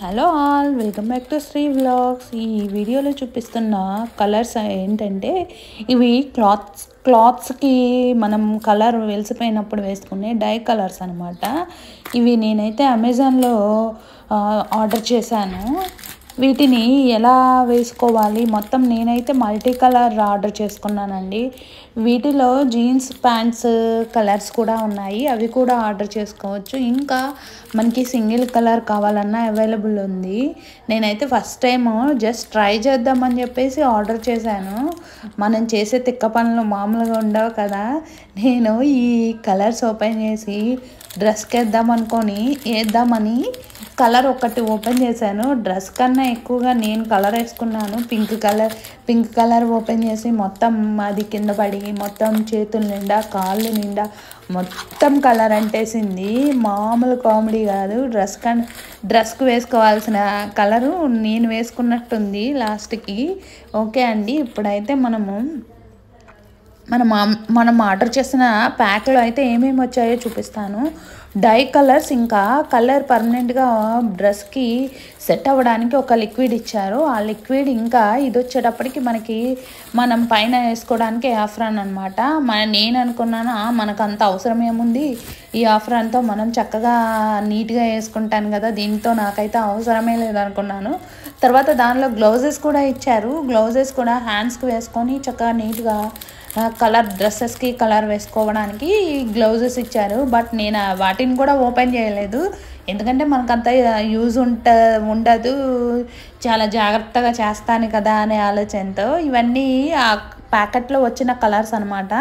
Hello all, welcome back to Sri vlogs. ఈ వీడియోలో చూపిస్తున్న కలర్స్ ఏంటంటే ఇవి క్లాత్స్కి మనం కలర్ వెలిసిపోయినప్పుడు వేసుకునే డై కలర్స్ అనమాట. ఇవి నేనైతే అమెజాన్లో ఆర్డర్ చేశాను. వీటిని ఎలా వేసుకోవాలి మొత్తం నేనైతే మల్టీ కలర్ ఆర్డర్ చేసుకున్నానండి. వీటిలో జీన్స్ ప్యాంట్స్ కలర్స్ కూడా ఉన్నాయి, అవి కూడా ఆర్డర్ చేసుకోవచ్చు. ఇంకా మనకి సింగిల్ కలర్ కావాలన్నా అవైలబుల్ ఉంది. నేనైతే ఫస్ట్ టైం జస్ట్ ట్రై చేద్దామని చెప్పేసి ఆర్డర్ చేశాను. మనం చేసే తిక్క పనులు మామూలుగా ఉండవు కదా. నేను ఈ కలర్స్ ఓపెన్ చేసి డ్రెస్కి వేద్దామని కలర్ ఒకటి ఓపెన్ చేశాను. డ్రెస్ కన్నా ఎక్కువగా నేను కలర్ వేసుకున్నాను. పింక్ కలర్ ఓపెన్ చేసి మొత్తం అది కింద పడి మొత్తం చేతుల నిండా కాళ్ళు నిండా మొత్తం కలర్ అంటేసింది. మామూలు కామెడీ కాదు. డ్రెస్కి వేసుకోవాల్సిన కలరు నేను వేసుకున్నట్టుంది లాస్ట్కి. ఓకే అండి, ఇప్పుడైతే మనం ఆర్డర్ చేసిన ప్యాక్లో అయితే ఏమేమి వచ్చాయో చూపిస్తాను. డై కలర్స్, ఇంకా కలర్ పర్మనెంట్గా డ్రెస్కి సెట్ అవ్వడానికి ఒక లిక్విడ్ ఇచ్చారు. ఆ లిక్విడ్ ఇంకా ఇది వచ్చేటప్పటికి మనం పైన వేసుకోవడానికి ఆఫ్రాన్ అనమాట. నేను అనుకున్నాను మనకు అంత అవసరం ఏముంది, ఈ ఆఫ్రాన్తో మనం చక్కగా నీట్గా వేసుకుంటాను కదా, దీంతో నాకైతే అవసరమే లేదనుకున్నాను. తర్వాత దానిలో గ్లౌజెస్ కూడా ఇచ్చారు. గ్లౌజెస్ కూడా హ్యాండ్స్కి వేసుకొని చక్కగా నీట్గా డ్రెస్సెస్కి కలర్ వేసుకోవడానికి గ్లౌజెస్ ఇచ్చారు. బట్ నేను వాటిని కూడా ఓపెన్ చేయలేదు, ఎందుకంటే మనకంత యూజ్ ఉండదు, చాలా జాగ్రత్తగా చేస్తాను కదా అనే ఆలోచనతో. ఇవన్నీ ఆ ప్యాకెట్లో వచ్చిన కలర్స్ అనమాట.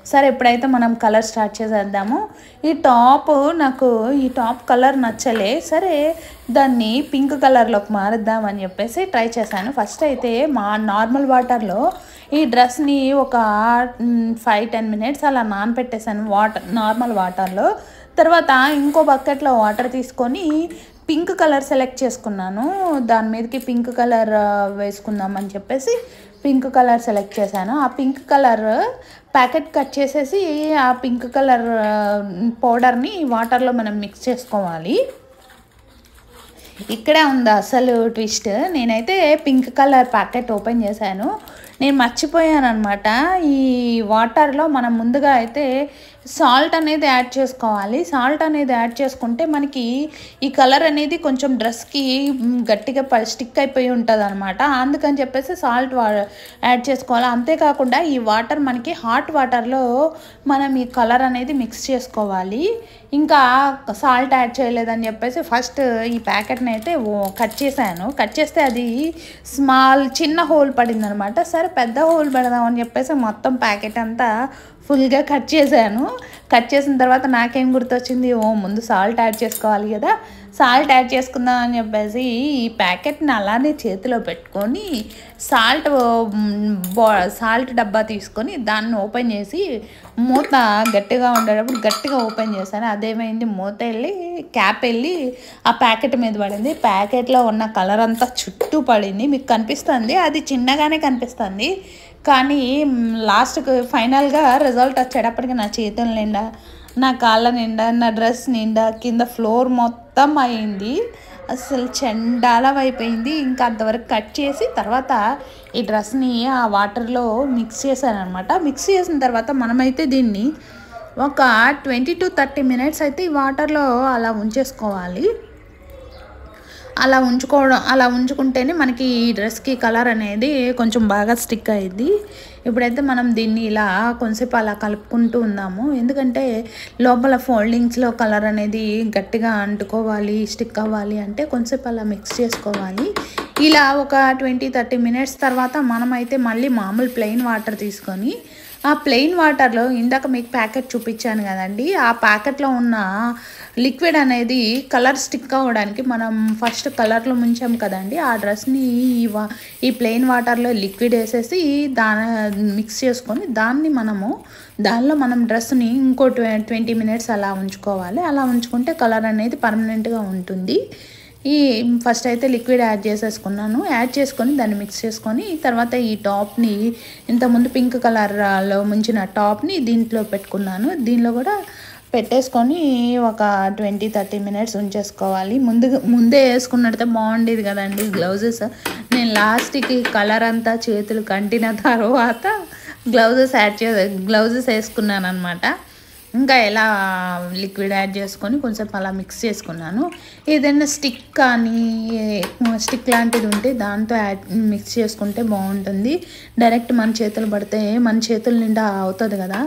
సరే, ఇప్పుడైతే మనం కలర్ స్టార్ట్ చేసేద్దాము. నాకు ఈ టాప్ కలర్ నచ్చలే. సరే, దాన్ని పింక్ కలర్లోకి మారుద్దామని చెప్పేసి ట్రై చేశాను. ఫస్ట్ అయితే నార్మల్ వాటర్లో ఈ డ్రెస్ని ఒక 5-10 మినిట్స్ అలా నానపెట్టేశాను నార్మల్ వాటర్లో. తర్వాత ఇంకో బకెట్లో వాటర్ తీసుకొని పింక్ కలర్ సెలెక్ట్ చేసుకున్నాను. దాని మీదకి పింక్ కలర్ వేసుకుందామని చెప్పేసి పింక్ కలర్ సెలెక్ట్ చేశాను. ఆ పింక్ కలర్ ప్యాకెట్ కట్ చేసేసి ఆ పింక్ కలర్ పౌడర్ని వాటర్లో మనం మిక్స్ చేసుకోవాలి. ఇక్కడే ఉంది అసలు ట్విస్ట్. నేనైతే పింక్ కలర్ ప్యాకెట్ ఓపెన్ చేశాను. నేను మర్చిపోయాను అనమాట. ఈ వాటర్లో మనం ముందుగా అయితే సాల్ట్ అనేది యాడ్ చేసుకోవాలి. సాల్ట్ అనేది యాడ్ చేసుకుంటే మనకి ఈ కలర్ అనేది కొంచెం డ్రెస్కి గట్టిగా స్టిక్ అయిపోయి ఉంటుంది అనమాట. అందుకని చెప్పేసి సాల్ట్ యాడ్ చేసుకోవాలి. అంతేకాకుండా ఈ వాటర్ మనకి హాట్ వాటర్లో మనం ఈ కలర్ అనేది మిక్స్ చేసుకోవాలి. ఇంకా సాల్ట్ యాడ్ చేయలేదని చెప్పేసి ఫస్ట్ ఈ ప్యాకెట్ని అయితే కట్ చేశాను. కట్ చేస్తే అది చిన్న హోల్ పడింది అనమాట. సరే, పెద్ద హోల్ పెడదామని చెప్పేసి మొత్తం ప్యాకెట్ అంతా ఫుల్గా కట్ చేశాను. కట్ చేసిన తర్వాత నాకేం గుర్తొచ్చింది, ముందు సాల్ట్ యాడ్ చేసుకోవాలి కదా. సాల్ట్ యాడ్ చేసుకుందాం అని చెప్పేసి ఈ ప్యాకెట్ని అలానే చేతిలో పెట్టుకొని సాల్ట్ డబ్బా తీసుకొని దాన్ని ఓపెన్ చేసి మూత గట్టిగా ఉండేటప్పుడు గట్టిగా ఓపెన్ చేశాను. అదేమైంది, మూత క్యాప్ వెళ్ళి ఆ ప్యాకెట్ మీద పడింది. ప్యాకెట్లో ఉన్న కలర్ అంతా చుట్టూ పడింది. మీకు కనిపిస్తుంది, అది చిన్నగానే కనిపిస్తుంది, కానీ లాస్ట్కి ఫైనల్గా రిజల్ట్ వచ్చేటప్పటికి నా చేతుల నిండా, నా కాళ్ళ నిండా, నా డ్రెస్ నిండా, కింద ఫ్లోర్ మొత్తం అయింది. అసలు చండాలం అయిపోయింది. ఇంకా అంతవరకు కట్ చేసి తర్వాత ఈ డ్రెస్ని ఆ వాటర్లో మిక్స్ చేశాను అనమాట. మిక్స్ చేసిన తర్వాత మనమైతే దీన్ని ఒక 20 to 30 మినిట్స్ అయితే ఈ వాటర్లో అలా ఉంచేసుకోవాలి. అలా ఉంచుకుంటేనే మనకి ఈ డ్రెస్కి కలర్ అనేది కొంచెం బాగా స్టిక్ అయ్యింది. ఇప్పుడైతే మనం దీన్ని ఇలా కొంచెంసేపు అలా కలుపుకుంటూ ఉందాము, ఎందుకంటే లోపల ఫోల్డింగ్స్లో కలర్ అనేది గట్టిగా అంటుకోవాలి, స్టిక్ అవ్వాలి అంటే కొంచెంసేపు అలా మిక్స్ చేసుకోవాలి. ఇలా ఒక 20-30 మినిట్స్ తర్వాత మనమైతే మళ్ళీ మామూలు ప్లెయిన్ వాటర్ తీసుకొని ఆ ప్లెయిన్ వాటర్లో ఇందాక మీకు ప్యాకెట్ చూపించాను కదండి, ఆ ప్యాకెట్లో ఉన్న లిక్విడ్ అనేది కలర్ స్టిక్ అవ్వడానికి మనం ఫస్ట్ కలర్లో ముంచాం కదండి, ఆ డ్రెస్ని ఈ ప్లెయిన్ వాటర్లో లిక్విడ్ వేసేసి మిక్స్ చేసుకొని దానిలో మనం డ్రెస్ని ఇంకో 20 మినిట్స్ అలా ఉంచుకోవాలి. అలా ఉంచుకుంటే కలర్ అనేది పర్మనెంట్గా ఉంటుంది. ఫస్ట్ అయితే లిక్విడ్ యాడ్ చేసేసుకున్నాను. యాడ్ చేసుకొని దాన్ని మిక్స్ చేసుకొని తర్వాత ఈ టాప్ని ఇంతకుముందు పింక్ కలర్లో ముంచిన టాప్ని దీంట్లో పెట్టుకున్నాను. దీనిలో కూడా పెట్టేసుకొని ఒక 20-30 మినిట్స్ ఉంచేసుకోవాలి. ముందే వేసుకున్నట్టే బాగుండేది కదండి గ్లౌజెస్. నేను లాస్ట్కి కలర్ అంతా చేతులు కంటిన తర్వాత గ్లౌజెస్ వేసుకున్నాను అనమాట. ఇంకా ఎలా లిక్విడ్ యాడ్ చేసుకొని కొంచెం అలా మిక్స్ చేసుకున్నాను. ఏదైనా స్టిక్ లాంటిది ఉంటే దాంతో మిక్స్ చేసుకుంటే బాగుంటుంది. డైరెక్ట్ మన చేతులు పడితే మన చేతుల నిండా అవుతుంది కదా.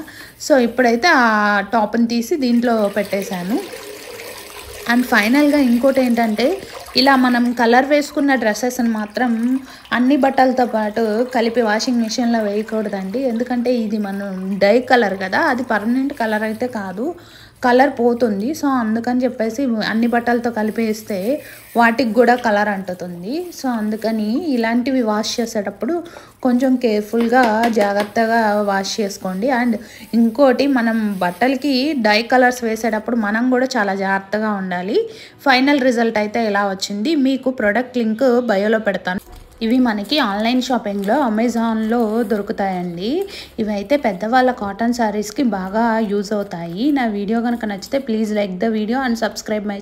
సో ఇప్పుడైతే ఆ టాప్ని తీసి దీంట్లో పెట్టేశాను. అండ్ ఫైనల్గా ఇంకోటి ఏంటంటే, ఇలా మనం కలర్ వేసుకున్న డ్రెస్సెస్ని మాత్రం అన్ని బట్టలతో పాటు కలిపి వాషింగ్ మిషన్లో వేయకూడదండి. ఎందుకంటే ఇది మనం డై కలర్ కదా, అది పర్మనెంట్ కలర్ అయితే కాదు, కలర్ పోతుంది. సో అందుకని చెప్పేసి అన్ని బట్టలతో కలిపి వేస్తే వాటికి కూడా కలర్ అంటుతుంది. సో అందుకని ఇలాంటివి వాష్ చేసేటప్పుడు కొంచెం కేర్ఫుల్గా జాగ్రత్తగా వాష్ చేసుకోండి. అండ్ ఇంకోటి, మనం బట్టలకి డై కలర్స్ వేసేటప్పుడు మనం కూడా చాలా జాగ్రత్తగా ఉండాలి. ఫైనల్ రిజల్ట్ అయితే ఇలా వచ్చింది. మీకు ప్రోడక్ట్ లింక్ బయోలో పెడతాను. ఇవి మనకి ఆన్లైన్ షాపింగ్లో అమెజాన్లో దొరుకుతాయండి. ఇవైతే పెద్దవాళ్ళ కాటన్ శారీస్కి బాగా యూజ్ అవుతాయి. నా వీడియో కనుక నచ్చితే please like the video and subscribe my